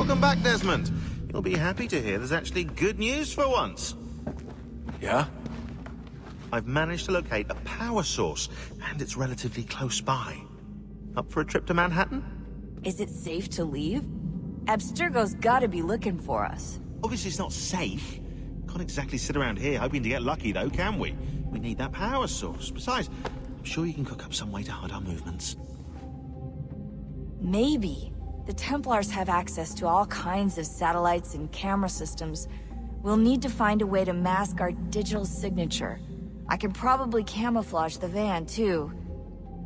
Welcome back, Desmond. You'll be happy to hear there's actually good news for once. Yeah? I've managed to locate a power source, and it's relatively close by. Up for a trip to Manhattan? Is it safe to leave? Abstergo's gotta be looking for us. Obviously it's not safe. Can't exactly sit around here hoping to get lucky, though, can we? We need that power source. Besides, I'm sure you can cook up some way to hide our movements. Maybe. The Templars have access to all kinds of satellites and camera systems. We'll need to find a way to mask our digital signature. I can probably camouflage the van, too.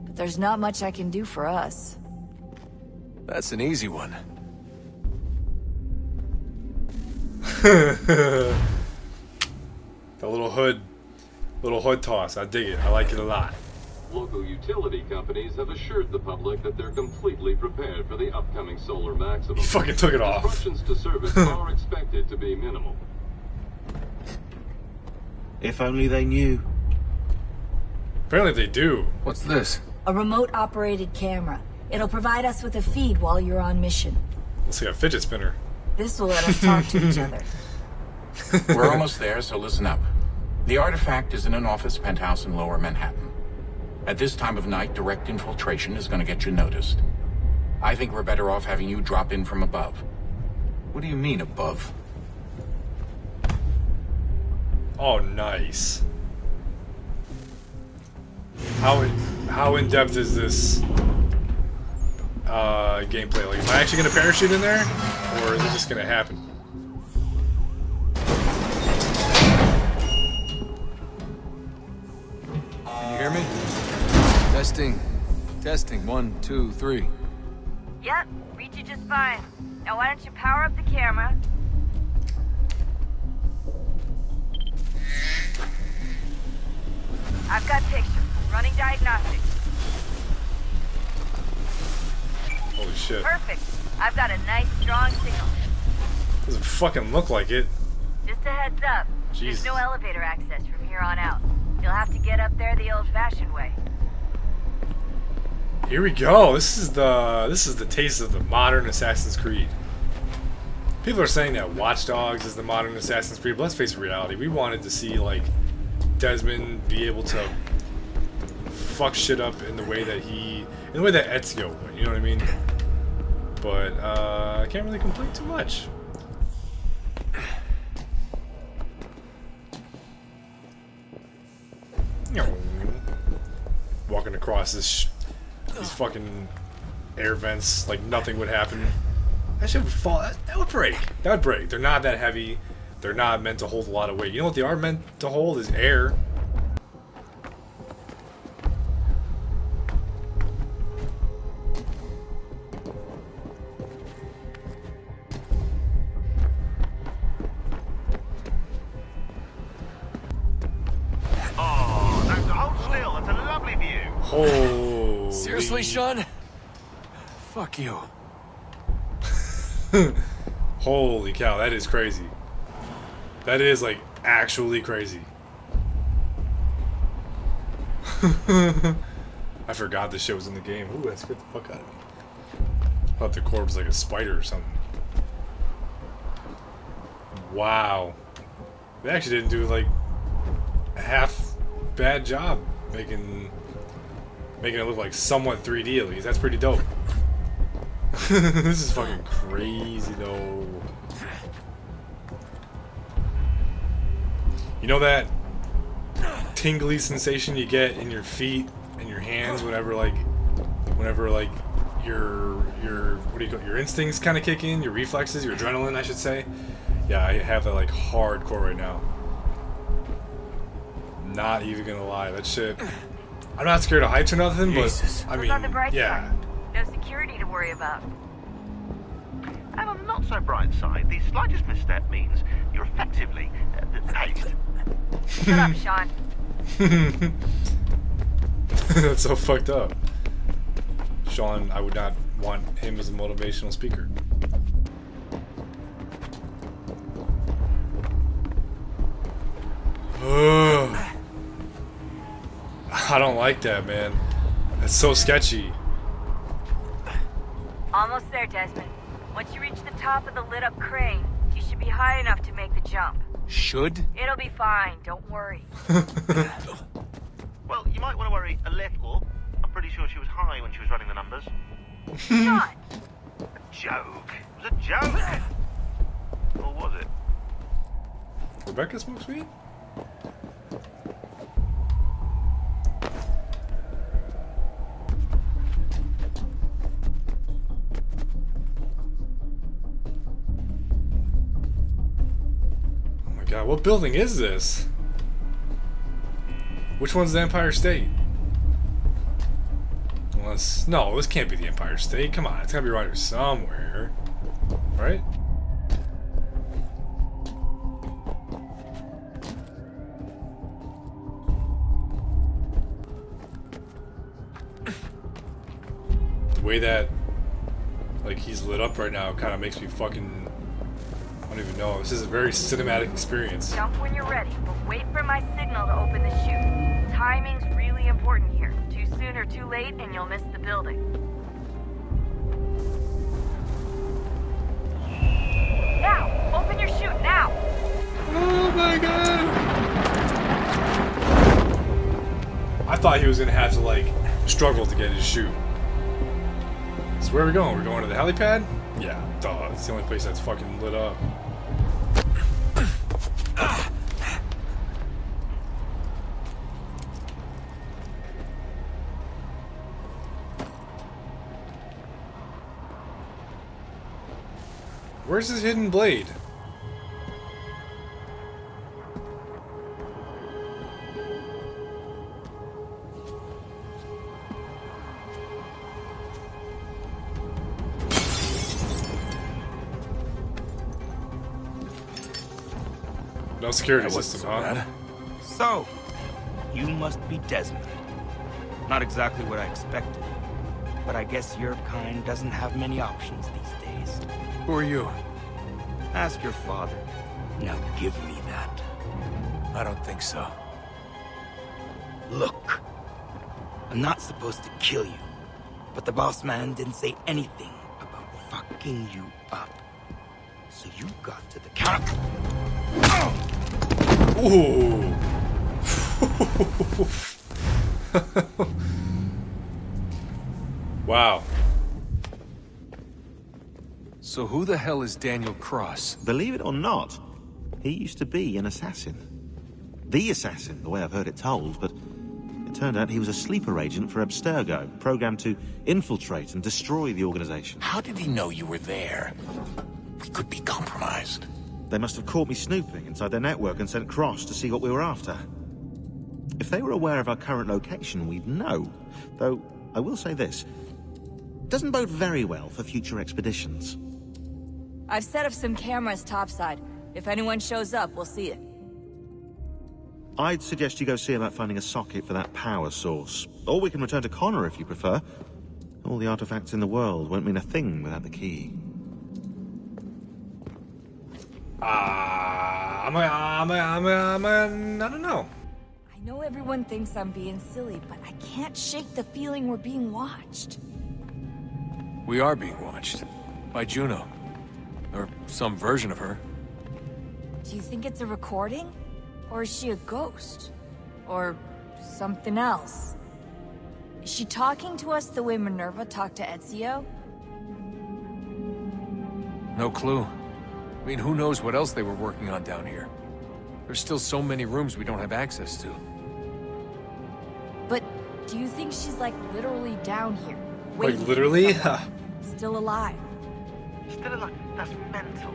But there's not much I can do for us. That's an easy one. The little hood toss. I dig it. I like it a lot. Local utility companies have assured the public that they're completely prepared for the upcoming solar maximum. He fucking took it off. Disruptions to service are expected to be minimal. If only they knew. Apparently they do. What's this? A remote-operated camera. It'll provide us with a feed while you're on mission. Looks like a fidget spinner. This will let us talk to each other. We're almost there, so listen up. The artifact is in an office penthouse in Lower Manhattan. At this time of night, direct infiltration is going to get you noticed. I think we're better off having you drop in from above. What do you mean, above? Oh, nice. How in depth is this gameplay? Like, am I actually gonna parachute in there, or is it just gonna happen? Can you hear me? Testing. Testing. 1, 2, 3. Yep, reach you just fine. Now why don't you power up the camera? I've got pictures. Running diagnostics. Holy shit. Perfect. I've got a nice, strong signal. Doesn't fucking look like it. Just a heads up. Jesus. There's no elevator access from here on out. You'll have to get up there the old-fashioned way. Here we go. This is the taste of the modern Assassin's Creed. People are saying that Watch Dogs is the modern Assassin's Creed, but let's face reality. We wanted to see, like, Desmond be able to fuck shit up in the way that Ezio would, you know what I mean? But I can't really complain too much. Walking across these fucking air vents like nothing would happen. That shit would fall. That would break. That would break. They're not that heavy. They're not meant to hold a lot of weight. You know what they are meant to hold is air. Oh, don't hold still. That's a lovely view. Holy. Seriously, Shaun? Fuck you. Holy cow, that is crazy. That is, like, actually crazy. I forgot this shit was in the game. Ooh, that scared the fuck out of me. I thought the core was like a spider or something. Wow. They actually didn't do, like, a half bad job making it look like somewhat 3D at least. That's pretty dope. This is fucking crazy though. You know that tingly sensation you get in your feet and your hands whenever like your what do you call it? Your instincts kind of kick in, your reflexes, your adrenaline, I should say. Yeah, I have that like hardcore right now. Not even gonna lie, that shit. I'm not scared of heights or nothing, but I mean, yeah. No security to worry about. And on the not so bright side, the slightest misstep means you're effectively hazed. Shut up, Shaun. That's so fucked up. Shaun, I would not want him as a motivational speaker. I don't like that, man. It's so sketchy. Almost there, Desmond. Once you reach the top of the lit-up crane, you should be high enough to make the jump. Should? It'll be fine, don't worry. Well, you might want to worry a little. I'm pretty sure she was high when she was running the numbers. Shaun! A joke. It was a joke. Or was it? Rebecca smokes weed? Oh my god, what building is this? Which one's the Empire State? Unless... No, this can't be the Empire State. Come on, it's gotta be around here somewhere. Right? The way that, like, he's lit up right now kind of makes me fucking... I don't even know. This is a very cinematic experience. Jump when you're ready, but wait for my signal to open the chute. Timing's really important here. Too soon or too late, and you'll miss the building. Now! Open your chute, now! Oh my god! I thought he was gonna have to, like, struggle to get his chute. So where are we going? We're going to the helipad? Yeah, duh. It's the only place that's fucking lit up. Where's his hidden blade? No security system, huh? So, you must be Desmond. Not exactly what I expected, but I guess your kind doesn't have many options these days. Who are you? Ask your father. Now give me that. I don't think so. Look, I'm not supposed to kill you, but the boss man didn't say anything about fucking you up. So you got to the counter. Ooh. Wow. So who the hell is Daniel Cross? Believe it or not, he used to be an assassin. The assassin, the way I've heard it told, but it turned out he was a sleeper agent for Abstergo, programmed to infiltrate and destroy the organization. How did he know you were there? We could be compromised. They must have caught me snooping inside their network and sent Cross to see what we were after. If they were aware of our current location, we'd know. Though, I will say this. It doesn't bode very well for future expeditions. I've set up some cameras topside. If anyone shows up, we'll see it. I'd suggest you go see about finding a socket for that power source. Or we can return to Connor if you prefer. All the artifacts in the world won't mean a thing without the key. I don't know. I know everyone thinks I'm being silly, but I can't shake the feeling we're being watched. We are being watched. By Juno. Or some version of her. Do you think it's a recording? Or is she a ghost? Or something else? Is she talking to us the way Minerva talked to Ezio? No clue. I mean, who knows what else they were working on down here? There's still so many rooms we don't have access to. But do you think she's like literally down here? Like literally? Still alive? Still alive? That's mental.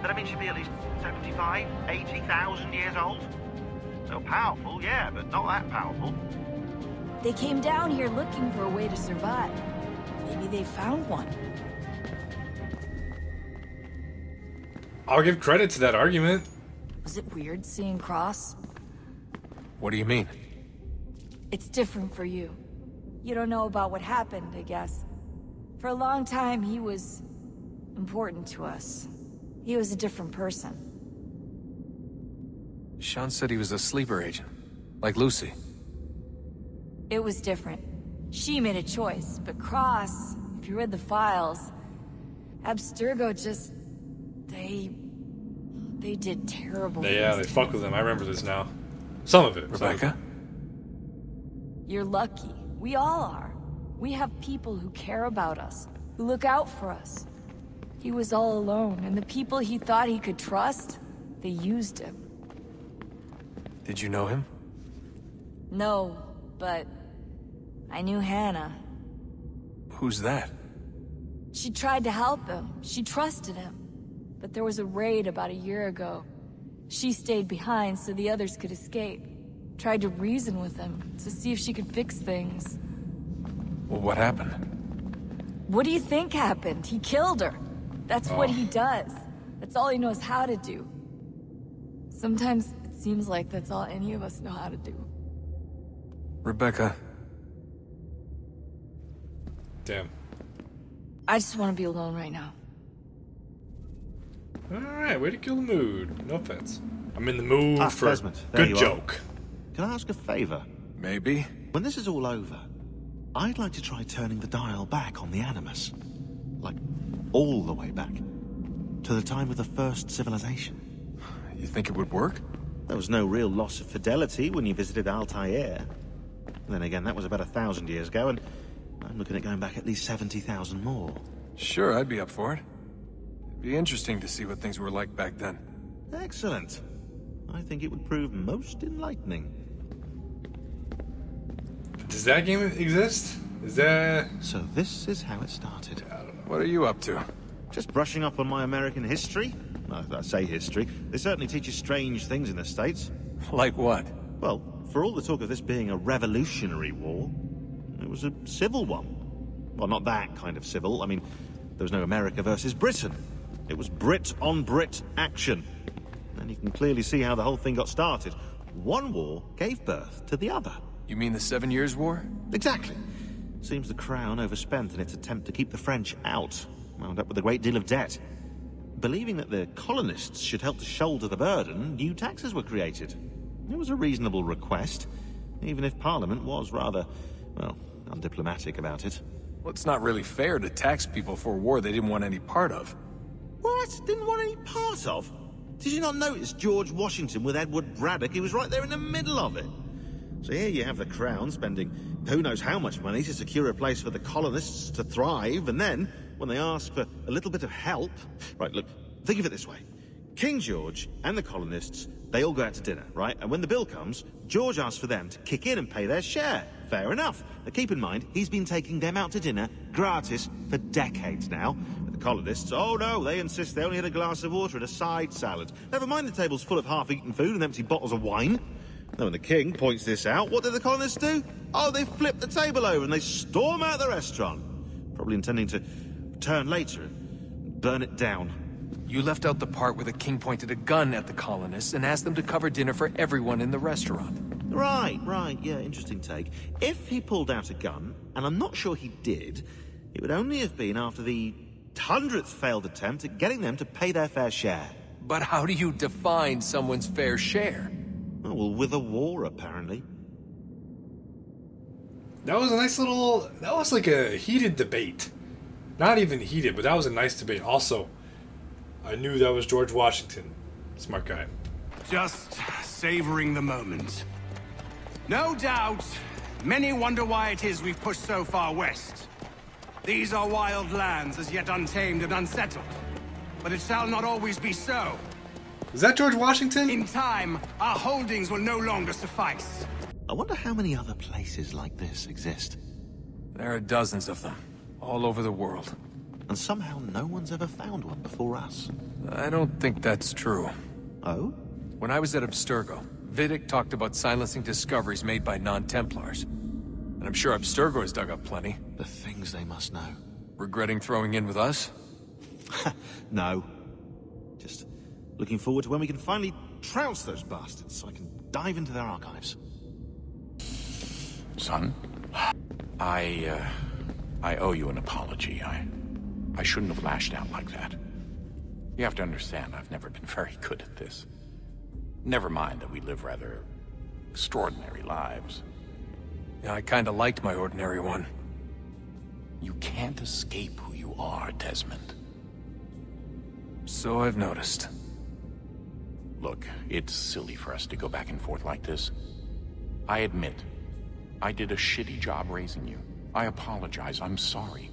That means she'd be at least 75, 80,000 years old. So powerful, yeah, but not that powerful. They came down here looking for a way to survive. Maybe they found one. I'll give credit to that argument. Was it weird seeing Cross? What do you mean? It's different for you. You don't know about what happened, I guess. For a long time, he was important to us. He was a different person. Shaun said he was a sleeper agent. Like Lucy. It was different. She made a choice, but Cross, if you read the files, Abstergo just... They did terrible Yeah, they things. fuck with him. I remember this now. Some of it. Rebecca? You're lucky. We all are. We have people who care about us, who look out for us. He was all alone, and the people he thought he could trust, they used him. Did you know him? No, but I knew Hannah. Who's that? She tried to help him. She trusted him. But there was a raid about a year ago. She stayed behind so the others could escape. Tried to reason with him, to see if she could fix things. Well, what happened? What do you think happened? He killed her. That's what he does. That's all he knows how to do. Sometimes it seems like that's all any of us know how to do. Rebecca. Damn. I just want to be alone right now. Alright, way to kill the mood. No offense. I'm in the mood for Desmond, there good you are. joke. Can I ask a favor? Maybe? When this is all over, I'd like to try turning the dial back on the Animus. Like, all the way back. To the time of the first civilization. You think it would work? There was no real loss of fidelity when you visited Altaïr. Then again, that was about 1,000 years ago, and I'm looking at going back at least 70,000 more. Sure, I'd be up for it. It'd be interesting to see what things were like back then. Excellent. I think it would prove most enlightening. Does that game exist? Is that... So this is how it started. What are you up to? Just brushing up on my American history. Well, I say history. They certainly teach you strange things in the States. Like what? Well, for all the talk of this being a revolutionary war, it was a civil one. Well, not that kind of civil. I mean, there was no America versus Britain. It was Brit on Brit action. And you can clearly see how the whole thing got started. One war gave birth to the other. You mean the 7 Years' War? Exactly. Seems the Crown overspent in its attempt to keep the French out. Wound up with a great deal of debt. Believing that the colonists should help to shoulder the burden, new taxes were created. It was a reasonable request, even if Parliament was rather, well, undiplomatic about it. Well, it's not really fair to tax people for a war they didn't want any part of. What? Didn't want any part of? Did you not notice George Washington with Edward Braddock? He was right there in the middle of it. So here you have the Crown spending who knows how much money to secure a place for the colonists to thrive, and then, when they ask for a little bit of help... Right, look, think of it this way. King George and the colonists, they all go out to dinner, right? And when the bill comes, George asks for them to kick in and pay their share. Fair enough. But keep in mind, he's been taking them out to dinner, gratis, for decades now. But the colonists, oh no, they insist they only had a glass of water and a side salad. Never mind the table's full of half-eaten food and empty bottles of wine. Then when the king points this out, what do the colonists do? Oh, they flip the table over and they storm out the restaurant. Probably intending to return later and burn it down. You left out the part where the king pointed a gun at the colonists and asked them to cover dinner for everyone in the restaurant. Right, yeah, interesting take. If he pulled out a gun, and I'm not sure he did, it would only have been after the 100th failed attempt at getting them to pay their fair share. But how do you define someone's fair share? Oh, well, with a war, apparently. That was a nice little... That was like a heated debate. Not even heated, but that was a nice debate. Also, I knew that was George Washington. Smart guy. Just savoring the moment. No doubt, many wonder why it is we've pushed so far west. These are wild lands, as yet untamed and unsettled. But it shall not always be so. Is that George Washington? In time, our holdings will no longer suffice. I wonder how many other places like this exist. There are dozens of them, all over the world. And somehow no one's ever found one before us. I don't think that's true. Oh? When I was at Abstergo, Vidic talked about silencing discoveries made by non-Templars. And I'm sure Abstergo has dug up plenty. The things they must know. Regretting throwing in with us? No. Just looking forward to when we can finally trounce those bastards so I can dive into their archives. Son, I owe you an apology. I shouldn't have lashed out like that. You have to understand, I've never been very good at this. Never mind that we live rather extraordinary lives. Yeah, I kinda liked my ordinary one. You can't escape who you are, Desmond. So I've noticed. Look, it's silly for us to go back and forth like this. I admit, I did a shitty job raising you. I apologize, I'm sorry.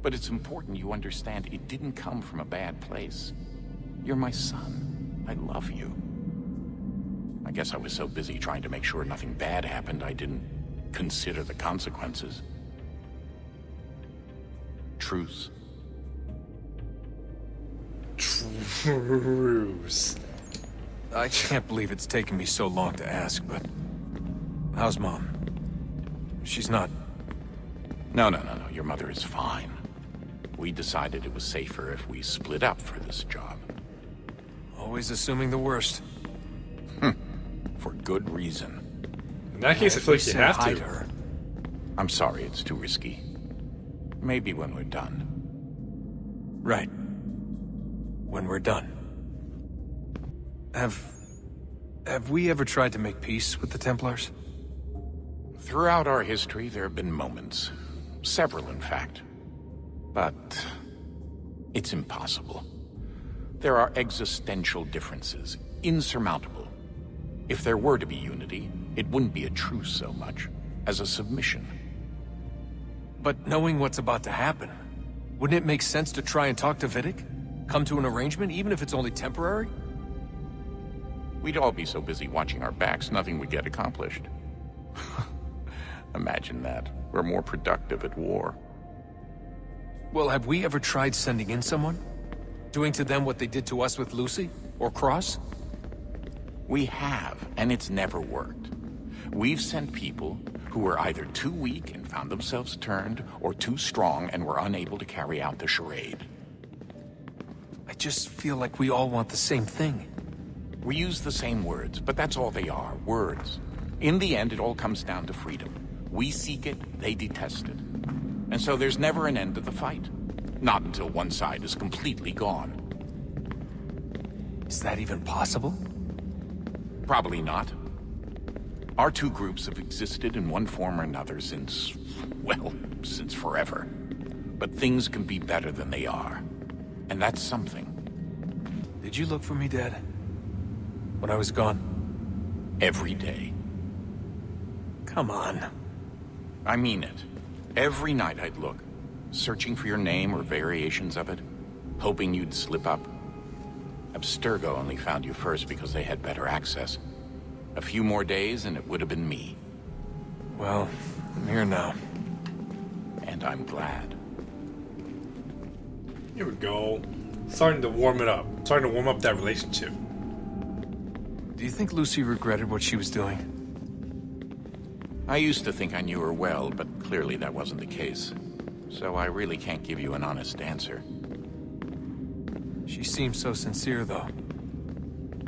But it's important you understand it didn't come from a bad place. You're my son. I love you. I guess I was so busy trying to make sure nothing bad happened, I didn't consider the consequences. Truce. Truce. I can't believe it's taken me so long to ask, but... how's Mom? She's not... No. Your mother is fine. We decided it was safer if we split up for this job. Always assuming the worst. For good reason. In that case, I feel like you have to. Her. I'm sorry, it's too risky. Maybe when we're done. Right. When we're done. Have we ever tried to make peace with the Templars? Throughout our history, there have been moments. Several, in fact. But... it's impossible. There are existential differences, insurmountable. If there were to be unity, it wouldn't be a truce so much as a submission. But knowing what's about to happen, wouldn't it make sense to try and talk to Vidic? Come to an arrangement, even if it's only temporary? We'd all be so busy watching our backs, nothing would get accomplished. Imagine that. We're more productive at war. Well, have we ever tried sending in someone? Doing to them what they did to us with Lucy? Or Cross? We have, and it's never worked. We've sent people who were either too weak and found themselves turned, or too strong and were unable to carry out the charade. I just feel like we all want the same thing. We use the same words, but that's all they are, words. In the end, it all comes down to freedom. We seek it, they detest it. And so there's never an end to the fight. Not until one side is completely gone. Is that even possible? Probably not. Our two groups have existed in one form or another since, well, since forever. But things can be better than they are. And that's something. Did you look for me, Dad? When I was gone? Every day. Come on. I mean it. Every night I'd look, searching for your name or variations of it, hoping you'd slip up. Abstergo only found you first because they had better access. A few more days and it would have been me. Well, I'm here now. And I'm glad. Here we go. Starting to warm it up. Starting to warm up that relationship. Do you think Lucy regretted what she was doing? I used to think I knew her well, but clearly that wasn't the case. So I really can't give you an honest answer. She seemed so sincere, though.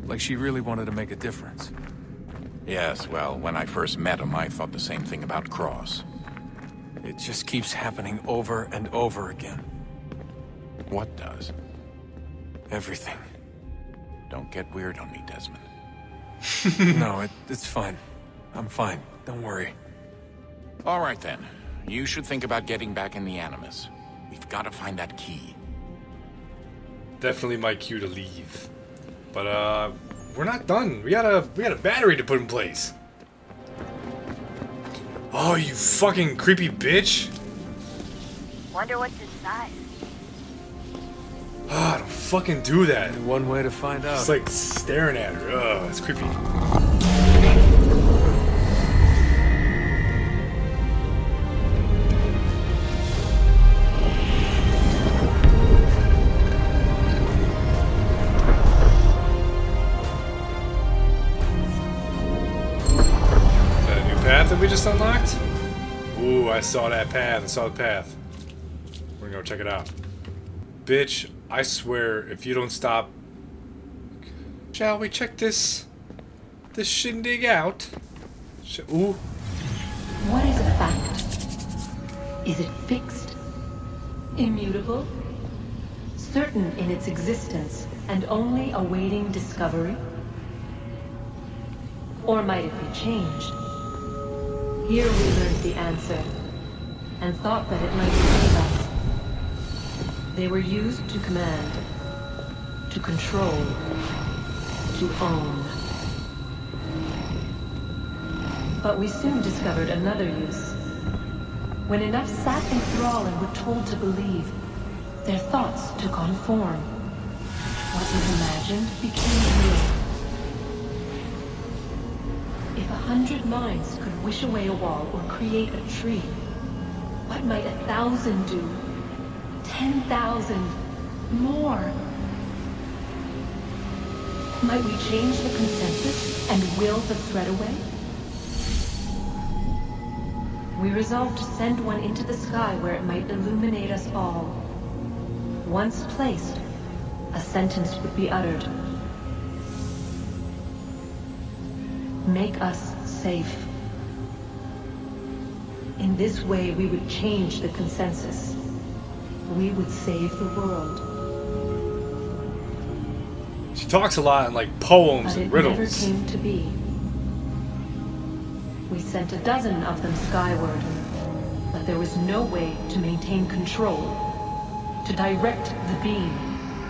Like she really wanted to make a difference. Yes, well, when I first met him, I thought the same thing about Cross. It just keeps happening over and over again. What does? Everything. Don't get weird on me, Desmond. No, it's fine. I'm fine. Don't worry. All right, then. You should think about getting back in the Animus. We've got to find that key. Definitely my cue to leave. But, we're not done. We got a battery to put in place. Oh, you fucking creepy bitch. Wonder what's inside. Ah, don't fucking do that. Only one way to find out. It's like staring at her. Ugh, it's creepy. Path that we just unlocked? Ooh, I saw that path. I saw the path. We're gonna go check it out. Bitch, I swear, if you don't stop... Shall we check this shindig out? Ooh. What is a fact? Is it fixed? Immutable? Certain in its existence and only awaiting discovery? Or might it be changed? Here we learned the answer, and thought that it might save us. They were used to command, to control, to own. But we soon discovered another use. When enough sat in thrall and were told to believe, their thoughts took on form. What was imagined became real. If 100 minds could wish away a wall or create a tree, what might 1,000 do? 10,000? More? Might we change the consensus and will the threat away? We resolved to send one into the sky where it might illuminate us all. Once placed, a sentence would be uttered. Make us safe. In this way, we would change the consensus. We would save the world. She talks a lot in like poems and riddles. But it never came to be. We sent a dozen of them skyward, but there was no way to maintain control, to direct the beam,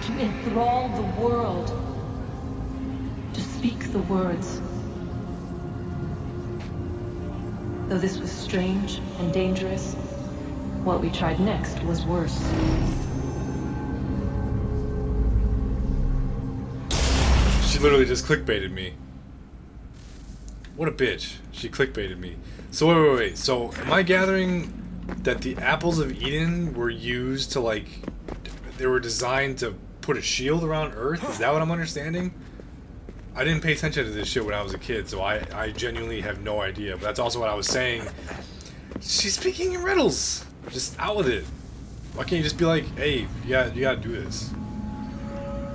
to enthrall the world, to speak the words. Though this was strange and dangerous, what we tried next was worse. She literally just clickbaited me. What a bitch. She clickbaited me. So wait. So am I gathering that the apples of Eden were used to like... They were designed to put a shield around Earth? Is that what I'm understanding? I didn't pay attention to this shit when I was a kid, so I genuinely have no idea. But that's also what I was saying. She's speaking in riddles. Just out with it. Why can't you just be like, hey, you gotta do this?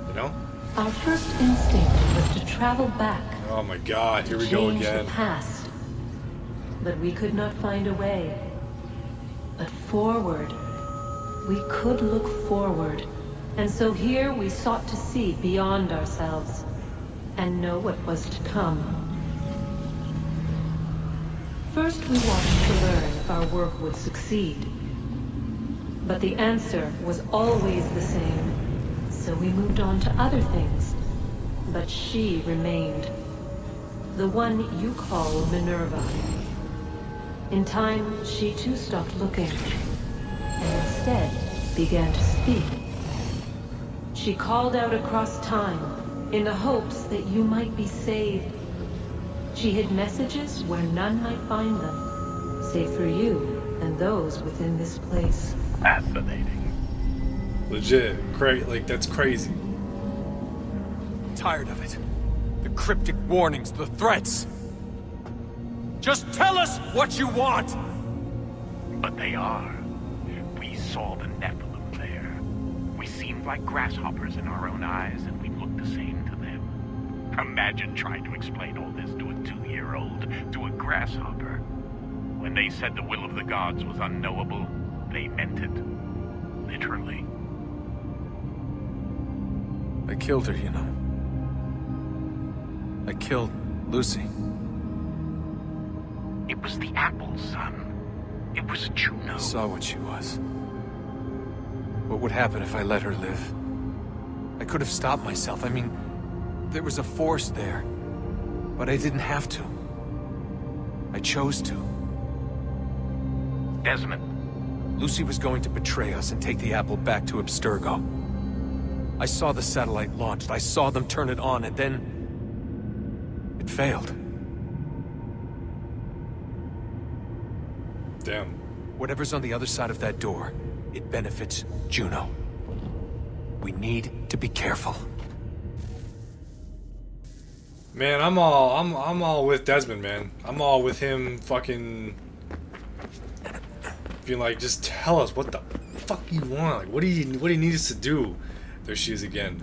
You know? Our first instinct was to travel back. Oh my god, here we go again. Change the past. But we could not find a way. But forward. We could look forward. And so here we sought to see beyond ourselves. And know what was to come. First we wanted to learn if our work would succeed. But the answer was always the same. So we moved on to other things. But she remained. The one you call Minerva. In time, she too stopped looking. And instead began to speak. She called out across time, in the hopes that you might be saved. She hid messages where none might find them, save for you and those within this place. Fascinating. Legit. Like, that's crazy. Tired of it. The cryptic warnings, the threats. Just tell us what you want! But they are. We saw the Nephilim there. We seemed like grasshoppers in our own eyes, and we looked the same to them. Imagine trying to explain all this to a 2-year-old, to a grasshopper. When they said the will of the gods was unknowable, they meant it. Literally. I killed her, you know. I killed Lucy. It was the apple, son. It was Juno. I saw what she was. What would happen if I let her live? I could have stopped myself. I mean, there was a force there. But I didn't have to. I chose to. Desmond. Lucy was going to betray us and take the apple back to Abstergo. I saw the satellite launched. I saw them turn it on, and then... it failed. Damn. Whatever's on the other side of that door, it benefits Juno. We need to be careful. Man, I'm all with Desmond, man. I'm all with him fucking being like, just tell us what the fuck you want. Like, what do you need us to do? There she is again.